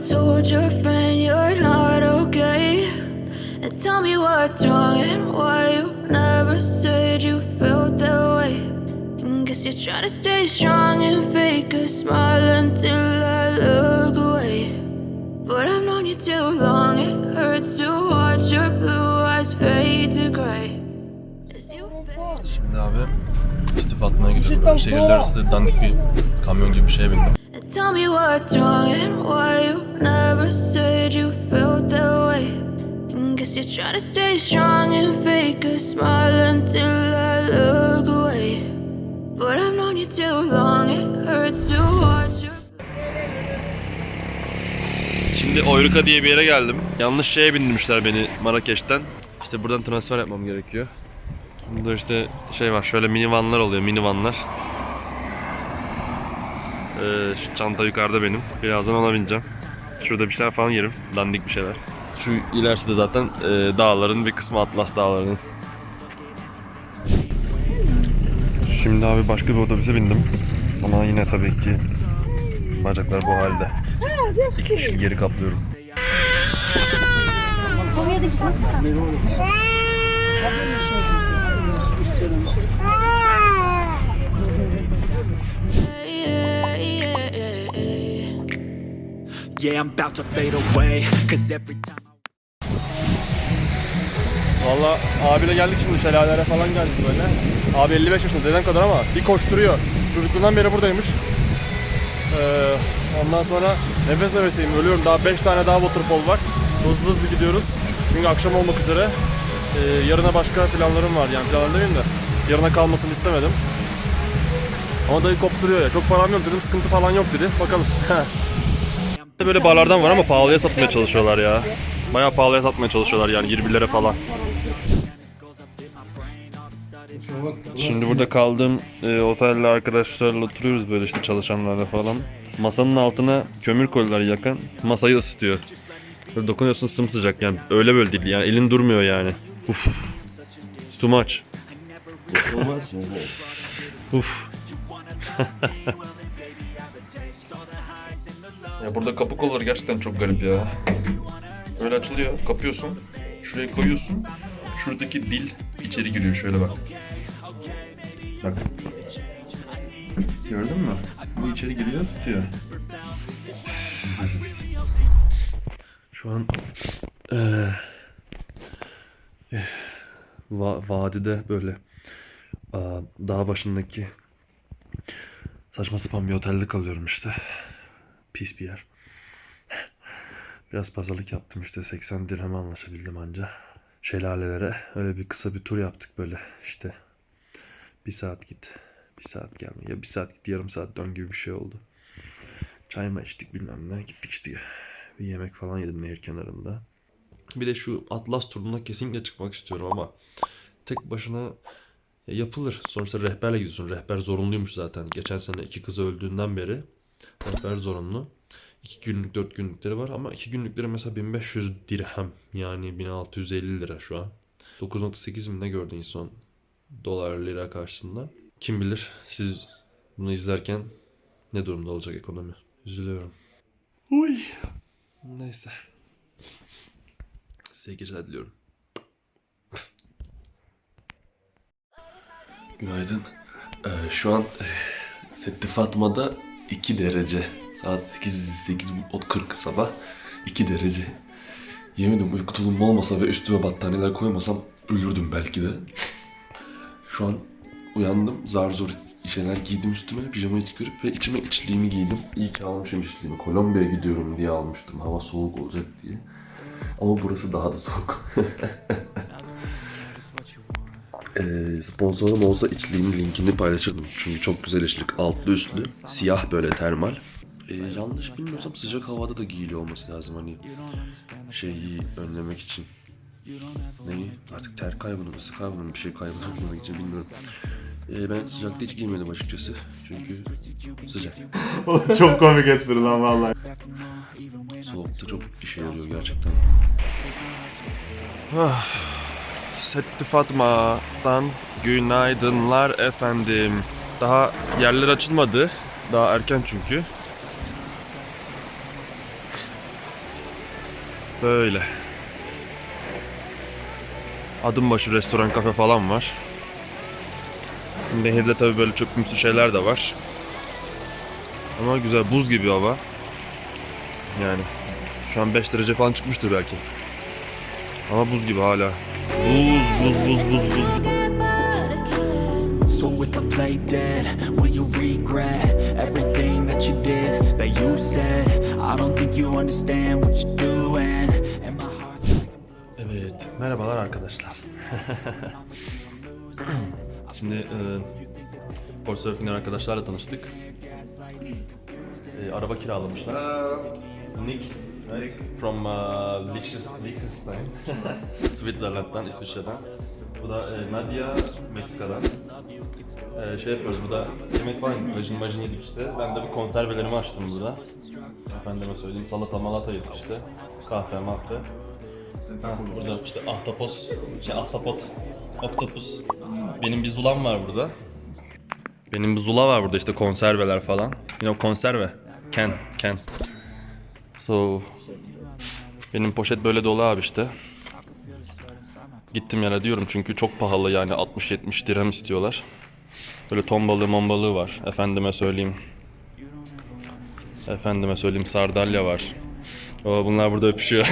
told your friend you're not okay? And tell me what's wrong and why you never said you felt that way. And guess you're trying to stay strong and fake a smile until I look away. But I've known you too long, it hurts to watch your blue eyes fade to gray. Şimdi abi istif atmaya gidiyorum. Böyle şehirler arası dandik bir kamyon gibi bir şeye bindim. Tell me what's wrong and why you never said you felt that way. And guess you're trying to stay strong and fake a smile until I look away. But I've known you too long, it hurts to watch your... Şimdi Oyruka diye bir yere geldim. Yanlış şeye bindirmişler beni Marrakeş'ten. İşte buradan transfer yapmam gerekiyor. Burada işte şey var, şöyle minivanlar oluyor, minivanlar. Şu çanta yukarıda benim. Birazdan ona bineceğim. Şurada bir şeyler falan yerim, dandik bir şeyler. Şu ilerisi de zaten dağların bir kısmı, Atlas dağlarının. Şimdi abi başka bir otobüse bindim. Ama yine tabii ki bacaklar bu halde. 2 kişi geri kaplıyorum. Yeah, I'm about to fade away, 'cause every time Valla abiyle geldik şimdi, şelalelere falan geldik böyle. Abi 55 yaşında, dedem kadar ama bir koşturuyor. Çocukluğundan beri buradaymış. Ondan sonra nefes nefeseyim, ölüyorum. Daha 5 tane daha waterfall var. Hızlı gidiyoruz. Çünkü akşam olmak üzere. Yarına başka planlarım var, yani planlarım demeyeyim de yarına kalmasını istemedim. Ama dayı kopturuyor ya. Çok param yok dedim, sıkıntı falan yok dedi. Bakalım. Böyle barlardan var ama pahalıya satmaya çalışıyorlar ya. Bayağı pahalıya satmaya çalışıyorlar yani 20'lere falan. Şimdi burada kaldığım otelde arkadaşlarla oturuyoruz böyle işte, çalışanlarla falan. Masanın altına kömür koydular yakan. Masayı ısıtıyor. Böyle dokunuyorsun, sımsıcak yani, öyle böyle değil yani, elin durmuyor yani. Uf. Too much. Uf. Ya burada kapı kolları gerçekten çok garip ya. Böyle açılıyor, kapıyorsun, şuraya koyuyorsun, şuradaki dil içeri giriyor, şöyle bak. Bak. Gördün mü? Bu içeri giriyor, tutuyor. Şu an vadide böyle dağ başındaki saçma sapan bir otelde kalıyorum işte. Pis bir yer. Biraz pazarlık yaptım işte, 80 dirheme anlaşabildim anca. Şelalelere öyle bir kısa bir tur yaptık böyle işte. 1 saat git, 1 saat gelme, ya 1 saat git yarım saat dön gibi bir şey oldu. Çay mı içtik bilmem ne, gittik işte. Bir yemek falan yedim nehir kenarında. Bir de şu Atlas turuna kesinlikle çıkmak istiyorum ama tek başına yapılır. Sonuçta rehberle gidiyorsun. Rehber zorunluymuş zaten. Geçen sene 2 kızı öldüğünden beri rehber zorunlu. 2 günlük 4 günlükleri var ama 2 günlükleri mesela 1500 dirhem, yani 1650 lira şu an. 9.8 mi ne gördün en son dolar lira karşısında. Kim bilir siz bunu izlerken ne durumda olacak ekonomi. Üzülüyorum. Uy. Neyse. Size iyi geceler diliyorum. Günaydın. Şu an Setti Fatma'da 2 derece. Saat 8.40 sabah. 2 derece. Yemin ederim uyku tulumum olmasa ve üstüme battaniyeler koymasam ölürdüm belki de. Şu an uyandım. Zar zor şeyler giydim üstüme. Pijamayı çıkarıp ve içime içliğimi giydim. İyi ki almışım içliğimi. Kolombiya'ya gidiyorum diye almıştım. Hava soğuk olacak diye. Ama burası daha da soğuk. Sponsorum olsa içliğimin linkini paylaşırdım. Çünkü çok güzel içlik. Altlı üstlü. Siyah böyle termal. Yanlış bilmiyorsam sıcak havada da giyiliyor olması lazım. Hani şeyi önlemek için. Neyi? Artık ter kaybını, ısı kaybını, bir şey kaybını önlemek için bilmiyorum. Ben sıcakta hiç giymedim açıkçası. Çünkü sıcak. Çok komik espri lan vallahi. Soğukta çok işe yarıyor gerçekten. Setti Fatma'dan günaydınlar efendim. Daha yerler açılmadı. Daha erken çünkü. Böyle. Adım başı restoran, kafe falan var. Nehirde tabii böyle çöpümsü şeyler de var. Ama güzel, buz gibi hava. Yani şu an 5 derece falan çıkmıştır belki. Ama buz gibi hala. Buz. So if I play dead, will you regret everything that you did, that you said? I don't think you understand what you're doing, and my heart's like a blue. Evet, merhabalar arkadaşlar. Şimdi Couchsurfing'den arkadaşlarla tanıştık. Araba kiralamışlar. Nick from Liechtenstein, Switzerland'dan, İsviçre'den. Bu da Nadia, Meksika'dan. Şey yapıyoruz, bu da yemek var, tajin yedik işte. Ben de bu konservelerimi açtım burada. Efendime söyleyeyim, salata malata yedik işte. Kahve, mahve. Burada işte ahtapot, oktopus. Benim bir zulam var burada. Benim bir zula var burada, işte konserveler falan. Yine konserve. Can. So, benim poşet böyle dolu abi işte. Gittim yere diyorum çünkü çok pahalı, yani 60-70 dirhem istiyorlar. Böyle ton balığı, mon balığı var. Efendime söyleyeyim sardalya var. Bunlar burada öpüşüyor.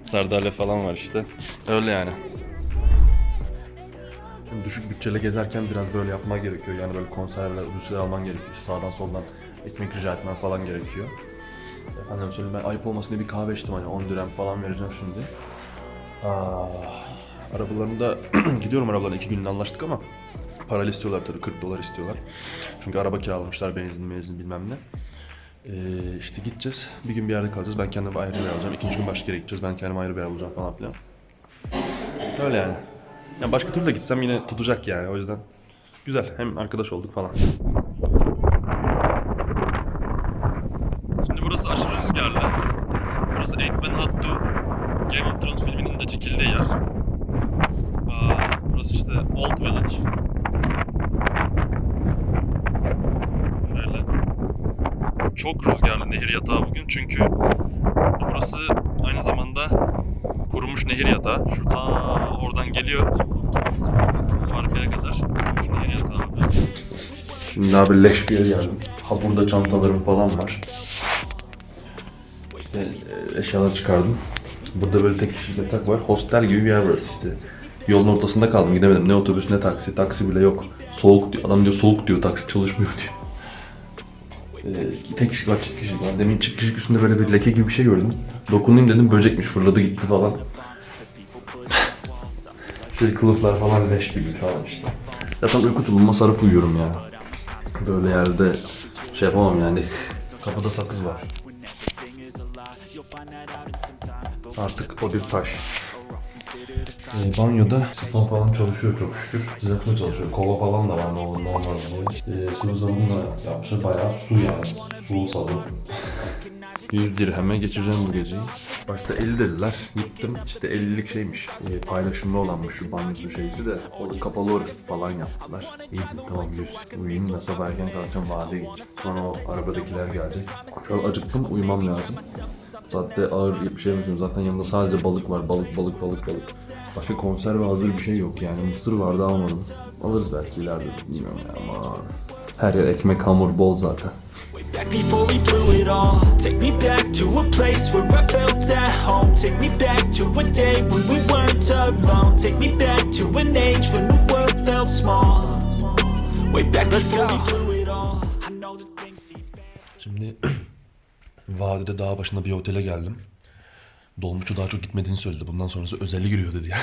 Sardalya falan var işte. Öyle yani. Şimdi düşük bütçeyle gezerken biraz böyle yapman gerekiyor. Yani böyle konserveler, ucuzlar alman gerekiyor. Sağdan soldan ekmek rica etmen falan gerekiyor. Efendim söyleyeyim, ben ayıp olmasın diye bir kahve içtim, hani 10 dirhem falan vereceğim şimdi. Arabalarında gidiyorum, arabalarına 2 günlüğüne anlaştık ama paralı istiyorlar tabii, 40 dolar istiyorlar. Çünkü araba kiralamışlar, benzin bilmem ne. İşte gideceğiz, bir gün bir yerde kalacağız, ben kendime ayrı bir yer alacağım. 2. gün başka yere gideceğiz, ben kendime ayrı bir yer bulacağım falan filan. Öyle yani. Ya başka türlü de gitsem yine tutacak yani, o yüzden güzel, hem arkadaş olduk falan. Şimdi burası aşırı rüzgarlı. Burası Eggman Hattu, Game of Thrones filminin de çekildiği yer. Burası işte Old Village. Şöyle. Çok rüzgarlı nehir yatağı bugün, çünkü burası aynı zamanda kurumuş nehir yatağı. Şu ta oradan geliyor. Arkaya kadar kurumuş nehir yatağı abi. Şimdi abi leş bir yere geldim. Ha, burada çantalarım falan var. İşte eşyaları çıkardım. Burada böyle tek kişilik yatak var. Hostel gibi bir yer burası işte. Yolun ortasında kaldım, gidemedim. Ne otobüs ne taksi. Taksi bile yok. Soğuk diyor. Adam diyor soğuk diyor, taksi çalışmıyor diyor. Tek kişilik var, çift kişilik var. Demin çift kişilik üstünde böyle bir leke gibi bir şey gördüm. Dokunayım dedim, böcekmiş, fırladı gitti falan. Şey, kılıflar falan leş gibi falan işte. Zaten uyku tulumuma sarıp uyuyorum ya. Böyle yerde şey yapamam yani. Kapıda sakız var. Artık o bir taş. Banyoda sifon falan çalışıyor çok şükür. Sıcak su çalışıyor. Kova falan da var normal diye. Sıvı sabunla yapmışlar, bayağı su yani. Sulu sabun. 100 dirheme geçireceğim bu geceyi. Başta 50 dediler. Gittim işte 50'lik şeymiş. Paylaşımlı olanmış şu banyo şeysi de. O da kapalı orası falan yaptılar. İyi tamam 100. Uyuyayım da sabah erken kalkacağım, vadeye gideceğim. Sonra o arabadakiler gelecek. Şu an acıktım, uyumam lazım. Bu saatte ağır bir şey yapıyorum. Zaten yanında sadece balık var. Balık. Başka konserve hazır bir şey yok yani. Mısır vardı, almadım. Alırız belki ileride, bilmiyorum ya, ama her yer ekmek, hamur bol zaten. Back before we blew it all. Take me back to a place where I felt at home. Take me back to a day when we weren't alone. Take me back to an age when the world felt small. Way back before we blew it all. I know that things seem bad. Şimdi vadide dağ başında bir otele geldim. Dolmuşçu daha çok gitmediğini söyledi. Bundan sonrası özeli giriyor dedi ya.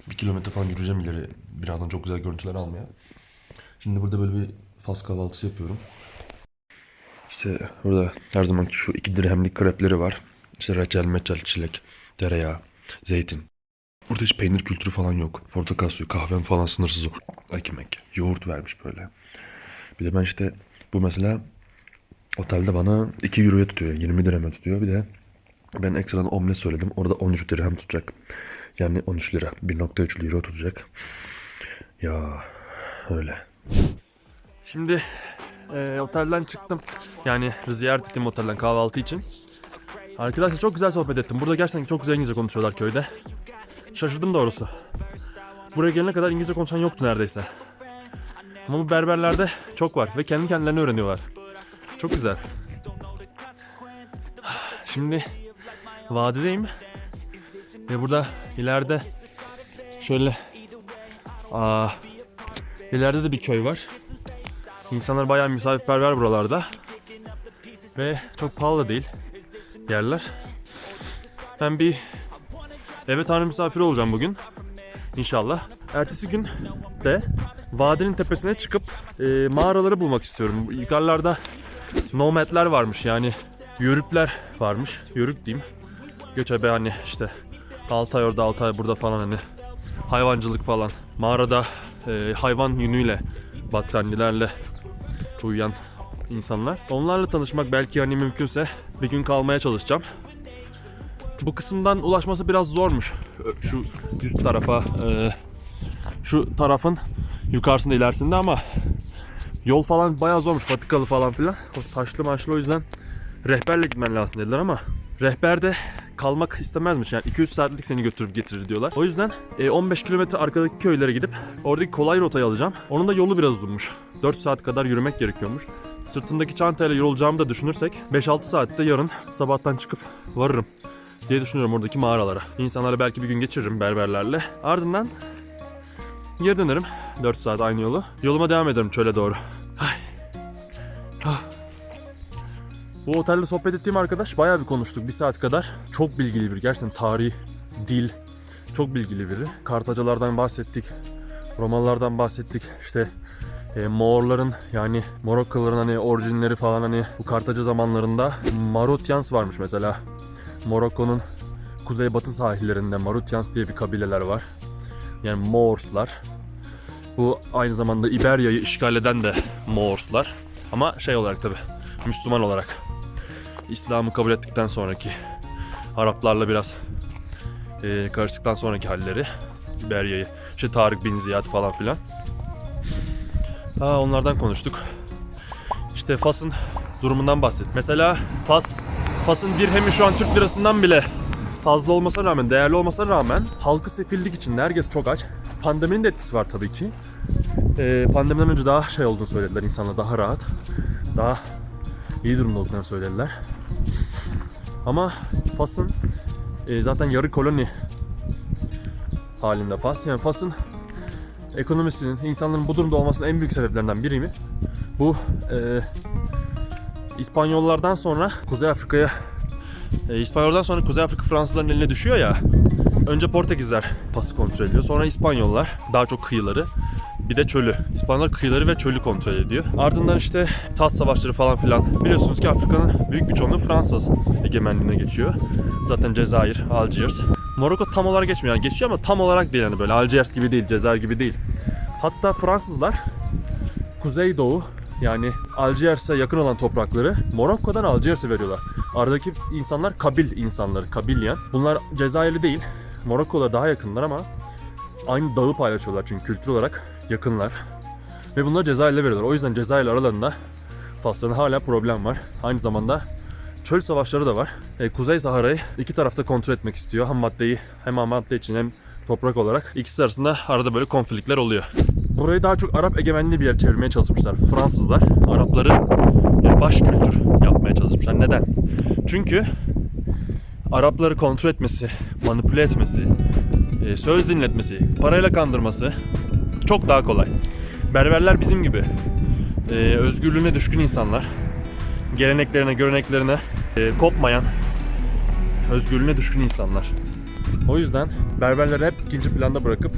1 kilometre falan yürüyeceğim ileri. Birazdan çok güzel görüntüler almaya. Şimdi burada böyle bir Fas kahvaltısı yapıyorum. İşte burada her zamanki şu 2 dirhemlik krepleri var. İşte reçel, çilek, tereyağı, zeytin. Burada hiç peynir kültürü falan yok. Portakal suyu, kahvem falan sınırsız o. Ekmek, yoğurt vermiş böyle. Bir de ben işte bu mesela otelde bana 2 euroya tutuyor. 20 dirheme tutuyor. Bir de ben ekstradan omlet söyledim. Orada 13 dirhem tutacak. Yani 13 lira. 1.3 euro tutacak. Ya öyle. Şimdi otelden çıktım. Yani ziyaret ettim otelden kahvaltı için. Arkadaşlar çok güzel sohbet ettim. Burada gerçekten çok güzel İngilizce konuşuyorlar köyde. Şaşırdım doğrusu. Buraya gelene kadar İngilizce konuşan yoktu neredeyse. Ama bu berberlerde çok var ve kendi kendilerine öğreniyorlar. Çok güzel. Şimdi vadideyim. Ve burada ileride şöyle ileride de bir köy var. İnsanlar bayağı misafirperver buralarda. Ve çok pahalı değil yerler. Ben bir eve tanrı misafiri olacağım bugün. İnşallah. Ertesi gün de vadinin tepesine çıkıp mağaraları bulmak istiyorum. Yukarılarda nomadler varmış, yani yörükler varmış. Yörük diyeyim. Göçebe, hani işte 6 ay orada 6 ay burada falan, hani hayvancılık falan. Mağarada hayvan yünüyle, battaniyelerle uyuyan insanlar. Onlarla tanışmak, belki hani mümkünse bir gün kalmaya çalışacağım. Bu kısımdan ulaşması biraz zormuş. Şu üst tarafa, şu tarafın yukarısında ilerisinde, ama yol falan bayağı zormuş, patikalı falan filan. O taşlı maçlı, o yüzden rehberle gitmen lazım dediler, ama rehber de kalmak istemezmiş. Yani 2-3 saatlik seni götürüp getirir diyorlar. O yüzden 15 kilometre arkadaki köylere gidip oradaki kolay rotayı alacağım. Onun da yolu biraz uzunmuş. 4 saat kadar yürümek gerekiyormuş. Sırtımdaki çantayla yorulacağımı da düşünürsek 5-6 saatte yarın sabahtan çıkıp varırım diye düşünüyorum oradaki mağaralara. İnsanlarla belki bir gün geçiririm, berberlerle. Ardından geri dönerim. 4 saat aynı yolu. Yoluma devam ederim çöle doğru. Bu otelde sohbet ettiğim arkadaş bayağı bir konuştuk. 1 saat kadar. Çok bilgili biri. Gerçekten tarih, dil çok bilgili biri. Kartacalardan bahsettik. Romalılardan bahsettik. İşte Moğorların, yani Morokkalıların hani orijinleri falan, hani bu Kartaca zamanlarında Marotyans varmış mesela. Morokko'nun kuzeybatı sahillerinde Marotyans diye bir kabileler var. Yani Moorslar. Bu aynı zamanda İberya'yı işgal eden de Moorslar. Ama şey olarak tabi, Müslüman olarak. İslam'ı kabul ettikten sonraki, Araplarla biraz karıştıktan sonraki halleri. İberya'yı, işte Tarık bin Ziyad falan filan. Onlardan konuştuk. İşte Fas'ın durumundan bahset. Mesela Fas'ın dirhemi şu an Türk lirasından bile fazla olmasına rağmen, değerli olmasına rağmen halkı sefillik içinde, herkes çok aç. Pandeminin de etkisi var tabii ki. Pandemiden önce daha şey olduğunu söylediler, insanlar daha rahat, daha iyi durumda olduklarını söylediler. Ama Fas'ın zaten yarı koloni halinde Fas. Yani Fas'ın ekonomisinin, insanların bu durumda olmasının en büyük sebeplerinden biri mi? Bu İspanyollardan sonra Kuzey Afrika Fransızların eline düşüyor ya. Önce Portekizler Fas'ı kontrol ediyor. Sonra İspanyollar, daha çok kıyıları. Bir de çölü. İspanyollar kıyıları ve çölü kontrol ediyor. Ardından işte taht savaşları falan filan. Biliyorsunuz ki Afrika'nın büyük bir çoğunluğu Fransız egemenliğine geçiyor. Zaten Cezayir, Algiers. Morokko tam olarak geçmiyor. Yani geçiyor ama tam olarak değil, yani böyle Algiers gibi değil, Cezayir gibi değil. Hatta Fransızlar Kuzeydoğu, yani Algiers'e yakın olan toprakları Morokko'dan Algiers'e veriyorlar. Aradaki insanlar Kabil insanları, Kabilyan. Bunlar Cezayirli değil, Morokko'da daha yakınlar ama aynı dağı paylaşıyorlar çünkü kültür olarak yakınlar. Ve bunları Cezayir'le veriyorlar. O yüzden Cezayir'le aralarında Fas'ların hala problem var. Aynı zamanda çöl savaşları da var. Kuzey Sahara'yı iki tarafta kontrol etmek istiyor. Hem ham madde için hem toprak olarak. İkisi arasında arada böyle konflikler oluyor. Burayı daha çok Arap egemenli bir yer çevirmeye çalışmışlar. Fransızlar Arapları yani baş kültür yapmaya çalışmışlar. Neden? Çünkü Arapları kontrol etmesi, manipüle etmesi, söz dinletmesi, parayla kandırması çok daha kolay. Berberler bizim gibi özgürlüğüne düşkün insanlar. Geleneklerine, göreneklerine kopmayan, özgürlüğüne düşkün insanlar. O yüzden berberleri hep ikinci planda bırakıp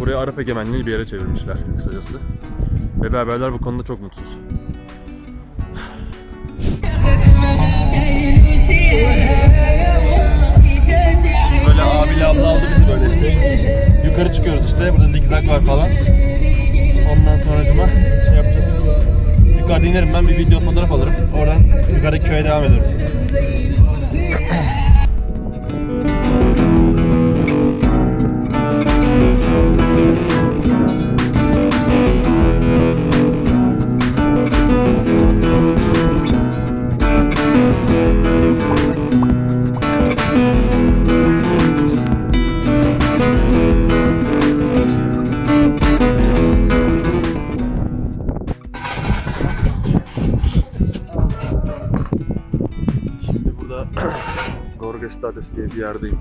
buraya Arap egemenliği bir yere çevirmişler kısacası. Ve berberler bu konuda çok mutsuz. Böyle abiyle abla aldı bizi böyle işte. Yukarı çıkıyoruz işte. Burada zigzag var falan. Ondan sonracıma şey yapacağız. Yukarıda inerim ben, bir video fotoğraf alırım. Oradan yukarıdaki köye devam ederim. Majestades diye bir yerdeyim.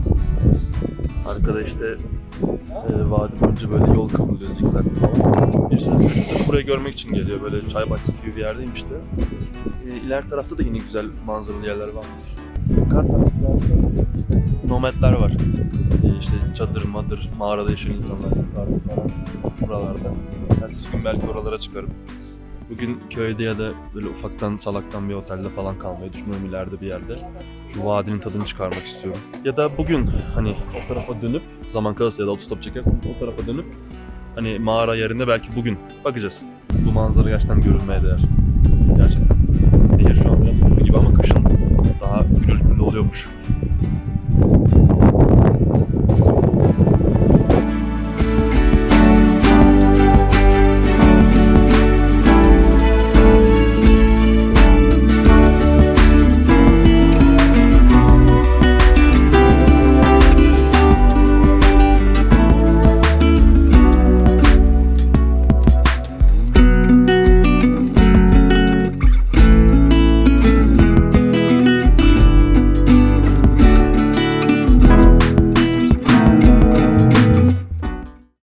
Arkada işte vadi boyunca böyle yol kıvrılıyor zigzaglı falan. Bir sürü turist sırf burayı görmek için geliyor. Böyle çay bahçesi gibi bir yerdeyim işte. İleri tarafta da yine güzel manzaralı yerler varmış. Yukarı tarafta işte nomadlar var. İşte çadır, madır, mağarada yaşayan insanlar yukarıda falan buralarda. Ertesi gün belki oralara çıkarım. Bugün köyde ya da böyle ufaktan salaktan bir otelde falan kalmayı düşünüyorum ileride bir yerde. Şu vadinin tadını çıkarmak istiyorum. Ya da bugün hani o tarafa dönüp zaman kalırsa ya da otostop çekersem o tarafa dönüp hani mağara yerinde belki bugün bakacağız. Bu manzara gerçekten görülmeye değer. Gerçekten.